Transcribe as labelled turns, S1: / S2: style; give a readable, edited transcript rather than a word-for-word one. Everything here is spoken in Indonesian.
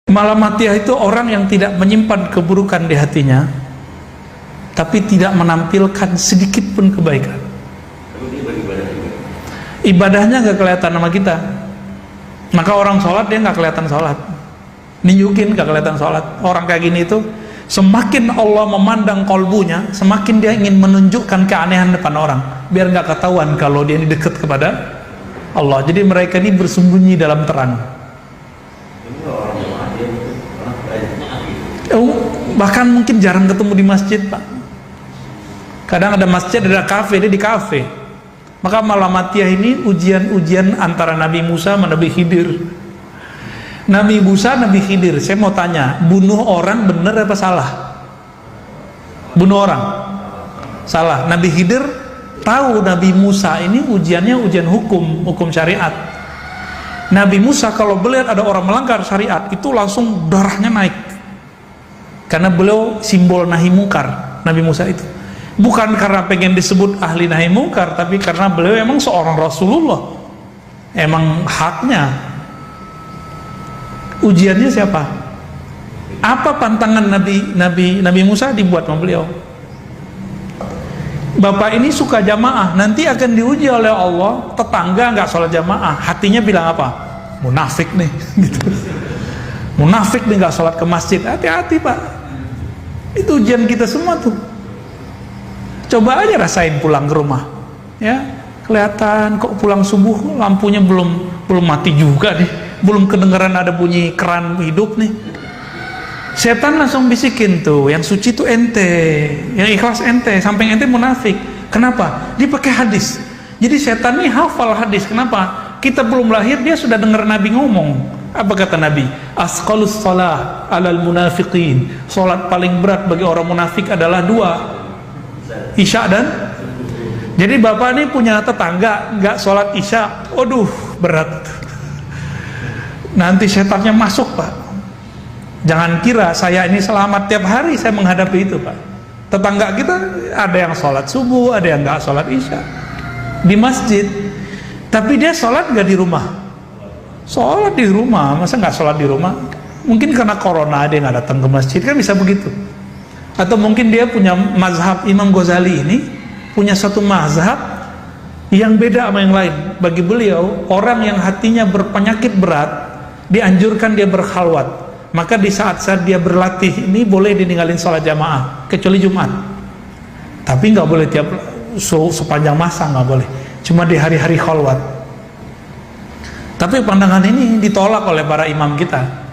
S1: Malamatiyah itu orang yang tidak menyimpan keburukan di hatinya, tapi tidak menampilkan sedikit pun kebaikan. Ibadahnya nggak kelihatan sama kita. Maka orang sholat dia nggak kelihatan sholat, nunjukin nggak kelihatan sholat. Orang kayak gini itu semakin Allah memandang kolbunya, semakin dia ingin menunjukkan keanehan depan orang, biar nggak ketahuan kalau dia ini dekat kepada Allah. Jadi mereka ini bersembunyi dalam terang. Bahkan mungkin jarang ketemu di masjid, Pak. Kadang ada masjid, ada kafe, dia di kafe. Maka Malamatiyah ini ujian-ujian antara Nabi Musa sama Nabi Khidir. Nabi Musa, Nabi Khidir, saya mau tanya, bunuh orang benar apa salah? Bunuh orang salah. Nabi Khidir tahu Nabi Musa ini ujiannya ujian hukum syariat. Nabi Musa kalau melihat ada orang melanggar syariat itu langsung darahnya naik, karena beliau simbol nahi mungkar. Nabi Musa itu bukan karena pengen disebut ahli nahi mungkar, tapi karena beliau emang seorang Rasulullah, emang haknya. Ujiannya siapa? Apa pantangan Nabi Musa dibuat sama beliau? Bapak ini suka jamaah, nanti akan diuji oleh Allah. Tetangga nggak sholat jamaah, hatinya bilang apa? Munafik nih, gitu. Munafik nih nggak sholat ke masjid. Hati-hati, Pak. Itu ujian kita semua tuh. Coba aja rasain pulang ke rumah, ya kelihatan kok pulang subuh lampunya belum mati juga nih. Belum kedengaran ada bunyi keran hidup nih. Setan langsung bisikin tuh, yang suci tuh ente, yang ikhlas ente, sampai ente munafik. Kenapa? Dia pakai hadis. Jadi setan nih hafal hadis. Kenapa? Kita belum lahir dia sudah dengar Nabi ngomong. Apa kata Nabi? Asqalus shalah alal munafiqin. Salat paling berat bagi orang munafik adalah dua, Isya dan. Jadi bapak nih punya tetangga nggak sholat Isya, waduh berat. Nanti setannya masuk, Pak. Jangan kira saya ini selamat tiap hari saya menghadapi itu, Pak. Tetangga kita ada yang sholat subuh, ada yang nggak sholat Isya di masjid, tapi dia sholat nggak di rumah. Sholat di rumah, masa nggak sholat di rumah? Mungkin karena corona dia nggak datang ke masjid, kan bisa begitu. Atau mungkin dia punya mazhab. Imam Ghazali ini punya satu mazhab yang beda sama yang lain. Bagi beliau, orang yang hatinya berpenyakit berat dianjurkan dia berkhalwat. Maka di saat-saat dia berlatih ini boleh ditinggalin sholat jamaah, kecuali Jumat. Tapi nggak boleh tiap sepanjang masa, nggak boleh. Cuma di hari-hari khalwat. Tapi pandangan ini ditolak oleh para imam kita.